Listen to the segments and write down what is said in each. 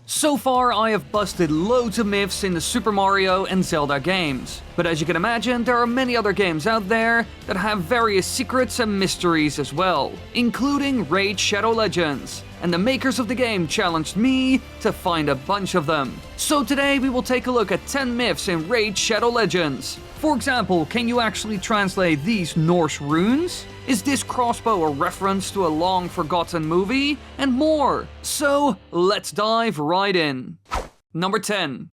So far, I have busted loads of myths in the Super Mario and Zelda games. But as you can imagine, there are many other games out there that have various secrets and mysteries as well, including Raid Shadow Legends. And the makers of the game challenged me to find a bunch of them. So today we will take a look at 10 myths in Raid Shadow Legends. For example, can you actually translate these Norse runes? Is this crossbow a reference to a long-forgotten movie? And more. So, let's dive right in. Number 10.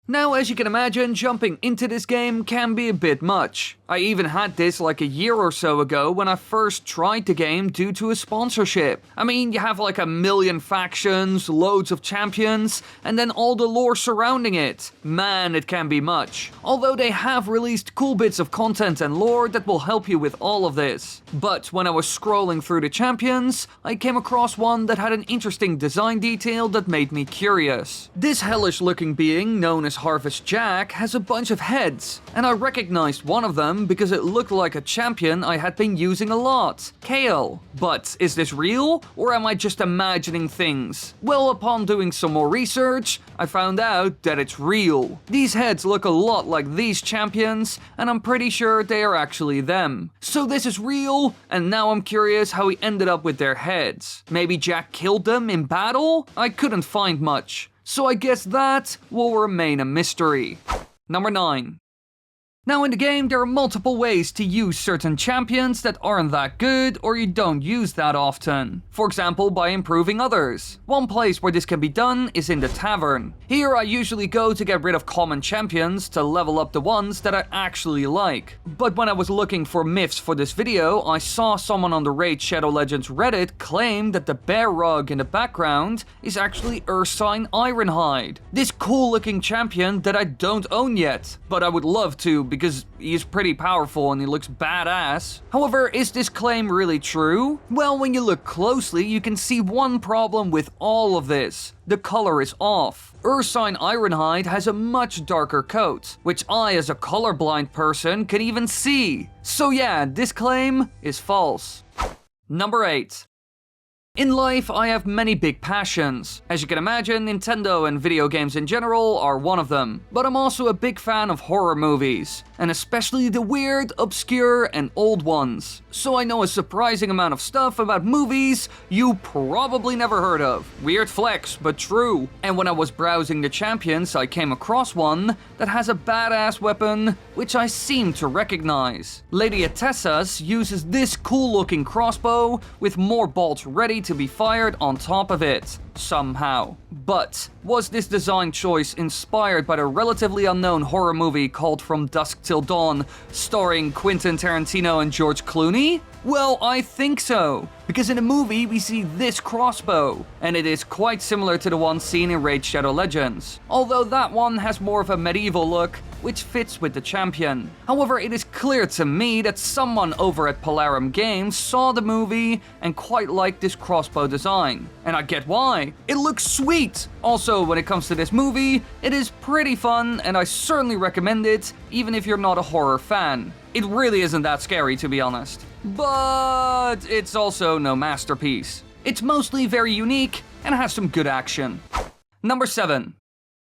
Now, as you can imagine, jumping into this game can be a bit much. I even had this like a year or so ago when I first tried the game due to a sponsorship. I mean, you have like a million factions, loads of champions, and then all the lore surrounding it. Man, it can be much. Although they have released cool bits of content and lore that will help you with all of this. But when I was scrolling through the champions, I came across one that had an interesting design detail that made me curious. This hellish looking being, known as Harvest Jack, has a bunch of heads, and I recognized one of them because it looked like a champion I had been using a lot, Kale. But is this real, or am I just imagining things? Well, upon doing some more research, I found out that it's real. These heads look a lot like these champions, and I'm pretty sure they are actually them. So this is real, and now I'm curious how he ended up with their heads. Maybe Jack killed them in battle? I couldn't find much. So I guess that will remain a mystery. Number 9. Now in the game, there are multiple ways to use certain champions that aren't that good or you don't use that often. For example, by improving others. One place where this can be done is in the tavern. Here I usually go to get rid of common champions to level up the ones that I actually like. But when I was looking for myths for this video, I saw someone on the Raid Shadow Legends Reddit claim that the bear rug in the background is actually Ursine Ironhide. This cool looking champion that I don't own yet, but I would love to because he is pretty powerful and he looks badass. However, is this claim really true? Well, when you look closely, you can see one problem with all of this. The color is off. Ursine Ironhide has a much darker coat, which I as a colorblind person can even see. So yeah, this claim is false. Number 8. In life, I have many big passions. As you can imagine, Nintendo and video games in general are one of them. But I'm also a big fan of horror movies, and especially the weird, obscure, and old ones. So I know a surprising amount of stuff about movies you probably never heard of. Weird flex, but true. And when I was browsing the champions, I came across one that has a badass weapon, which I seem to recognize. Lady Atessas uses this cool-looking crossbow with more bolts ready to be fired on top of it, somehow. But was this design choice inspired by the relatively unknown horror movie called From Dusk Till Dawn, starring Quentin Tarantino and George Clooney? Well, I think so, because in the movie we see this crossbow, and it is quite similar to the one seen in Raid Shadow Legends, although that one has more of a medieval look, which fits with the champion. However, it is clear to me that someone over at Polarum Games saw the movie and quite liked this crossbow design. And I get why. It looks sweet! Also, when it comes to this movie, it is pretty fun and I certainly recommend it, even if you're not a horror fan. It really isn't that scary, to be honest. But it's also no masterpiece. It's mostly very unique and has some good action. Number 7.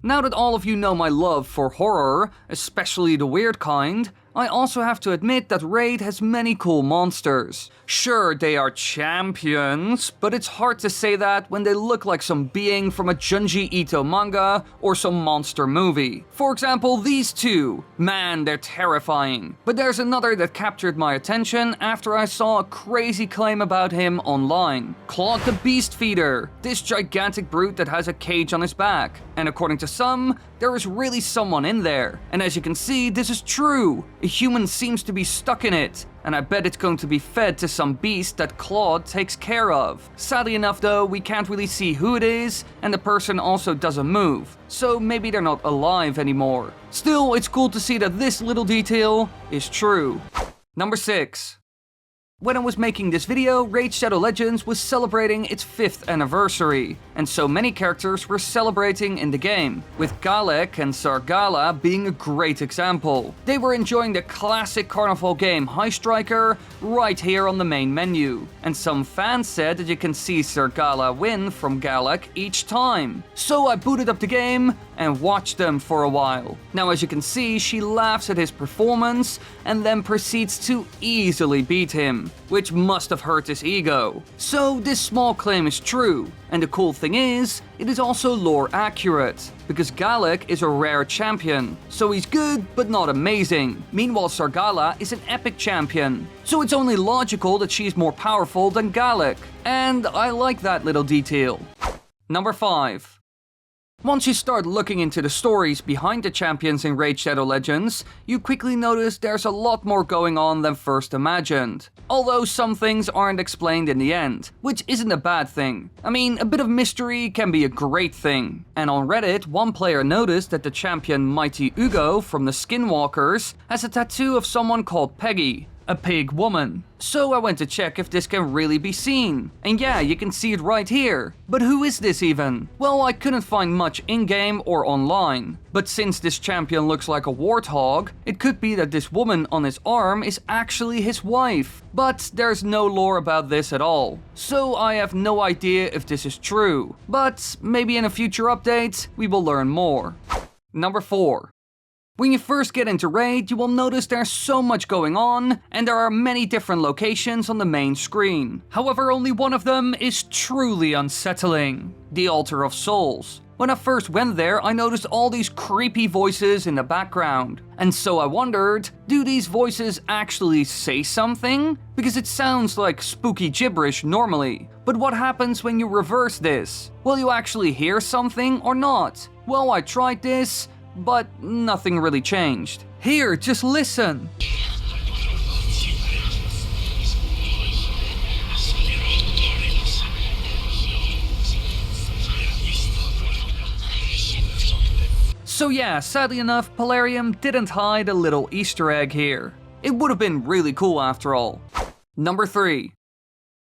Now that all of you know my love for horror, especially the weird kind, I also have to admit that Raid has many cool monsters. Sure, they are champions, but it's hard to say that when they look like some being from a Junji Ito manga or some monster movie. For example, these two. Man, they're terrifying. But there's another that captured my attention after I saw a crazy claim about him online. Claude the Beast Feeder, this gigantic brute that has a cage on his back. And according to some, there is really someone in there. And as you can see, this is true. A human seems to be stuck in it, and I bet it's going to be fed to some beast that Claude takes care of. Sadly enough though, we can't really see who it is, and the person also doesn't move, so maybe they're not alive anymore. Still, it's cool to see that this little detail is true. Number 6. When I was making this video, Raid Shadow Legends was celebrating its 5th anniversary, and so many characters were celebrating in the game, with Galac and Sargala being a great example. They were enjoying the classic carnival game High Striker right here on the main menu, and some fans said that you can see Sargala win from Galac each time. So I booted up the game and watched them for a while. Now as you can see, she laughs at his performance and then proceeds to easily beat him, which must have hurt his ego. So this small claim is true, and the cool thing is, it is also lore accurate, because Galac is a rare champion, so he's good but not amazing. Meanwhile Sargala is an epic champion, so it's only logical that she's more powerful than Galac, and I like that little detail. Number 5. Once you start looking into the stories behind the champions in Raid Shadow Legends, you quickly notice there's a lot more going on than first imagined. Although some things aren't explained in the end, which isn't a bad thing. I mean, a bit of mystery can be a great thing. And on Reddit, one player noticed that the champion Mighty Ugo from the Skinwalkers has a tattoo of someone called Peggy, a pig woman. So I went to check if this can really be seen. And yeah, you can see it right here. But who is this even? Well, I couldn't find much in-game or online. But since this champion looks like a warthog, it could be that this woman on his arm is actually his wife. But there's no lore about this at all. So I have no idea if this is true. But maybe in a future update, we will learn more. Number 4. When you first get into Raid, you will notice there's so much going on, and there are many different locations on the main screen. However, only one of them is truly unsettling: the Altar of Souls. When I first went there, I noticed all these creepy voices in the background. And so I wondered, do these voices actually say something? Because it sounds like spooky gibberish normally. But what happens when you reverse this? Will you actually hear something or not? Well, I tried this, but nothing really changed. Here, just listen. So yeah, sadly enough, Polarium didn't hide a little Easter egg here. It would have been really cool after all. Number 3.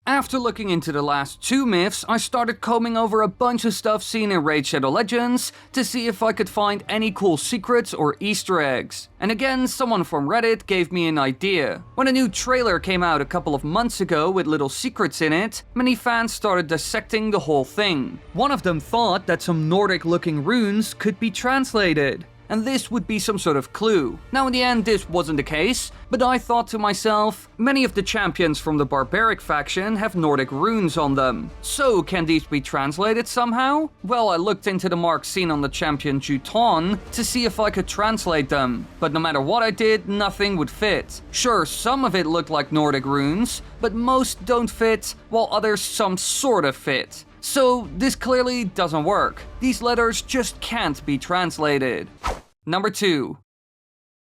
After looking into the last 2 myths, I started combing over a bunch of stuff seen in Raid Shadow Legends to see if I could find any cool secrets or Easter eggs. And again, someone from Reddit gave me an idea. When a new trailer came out a couple of months ago with little secrets in it, many fans started dissecting the whole thing. One of them thought that some Nordic-looking runes could be translated, and this would be some sort of clue. Now in the end this wasn't the case, but I thought to myself, many of the champions from the barbaric faction have Nordic runes on them. So can these be translated somehow? Well, I looked into the marks seen on the champion Juton to see if I could translate them, but no matter what I did, nothing would fit. Sure, some of it looked like Nordic runes, but most don't fit, while others some sort of fit. So this clearly doesn't work. These letters just can't be translated. Number 2.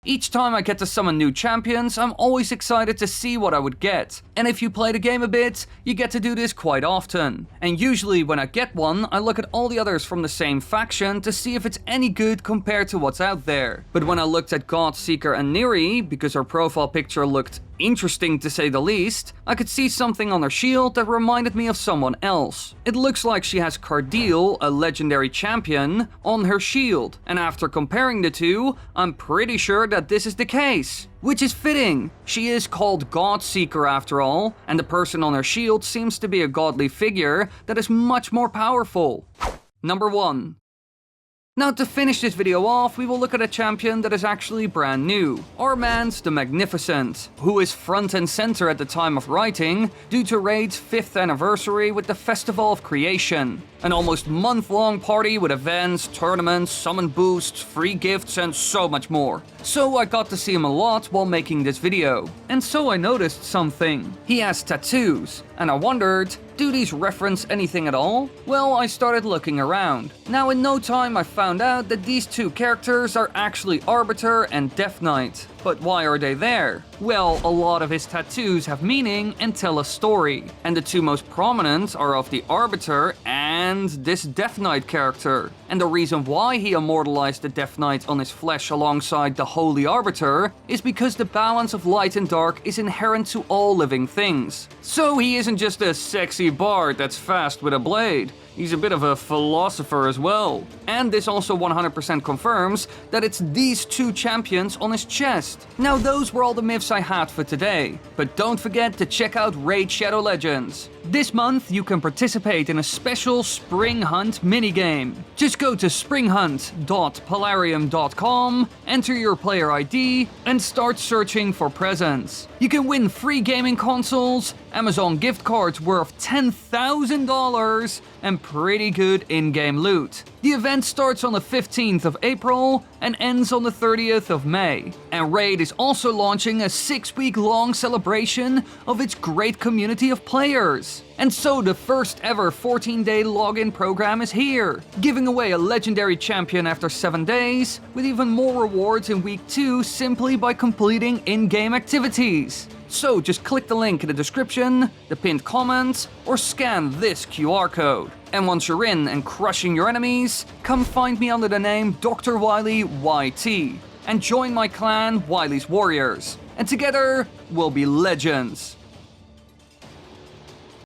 Each time I get to summon new champions, I'm always excited to see what I would get. And if you play the game a bit, you get to do this quite often. And usually when I get one, I look at all the others from the same faction to see if it's any good compared to what's out there. But when I looked at Godseeker and Neri, because her profile picture looked interesting to say the least, I could see something on her shield that reminded me of someone else. It looks like she has Cardil, a legendary champion, on her shield, and after comparing the two, I'm pretty sure that this is the case. Which is fitting. She is called Godseeker after all, and the person on her shield seems to be a godly figure that is much more powerful. Number 1. Now to finish this video off, we will look at a champion that is actually brand new. Armand the Magnificent, who is front and center at the time of writing due to Raid's 5th anniversary with the Festival of Creation. An almost month-long party with events, tournaments, summon boosts, free gifts and so much more. So I got to see him a lot while making this video. And so I noticed something. He has tattoos, and I wondered, do these reference anything at all? Well, I started looking around. Now in no time I found out that these 2 characters are actually Arbiter and Death Knight. But why are they there? Well, a lot of his tattoos have meaning and tell a story. And the 2 most prominent are of the Arbiter and and this Death Knight character. And the reason why he immortalized the Death Knight on his flesh alongside the Holy Arbiter is because the balance of light and dark is inherent to all living things. So he isn't just a sexy bard that's fast with a blade. He's a bit of a philosopher as well. And this also 100% confirms that it's these two champions on his chest. Now those were all the myths I had for today, but don't forget to check out Raid Shadow Legends. This month you can participate in a special Spring Hunt minigame. Just go to springhunt.polarium.com, enter your player ID, and start searching for presents. You can win free gaming consoles, Amazon gift cards worth $10,000, and pretty good in-game loot. The event starts on the 15th of April and ends on the 30th of May. And Raid is also launching a 6-week-long celebration of its great community of players. And so the first ever 14-day login program is here, giving away a legendary champion after 7 days, with even more rewards in week 2 simply by completing in-game activities. So just click the link in the description, the pinned comment, or scan this QR code. And once you're in and crushing your enemies, come find me under the name Dr.Wily YT, and join my clan, Wily's Warriors. And together, we'll be legends.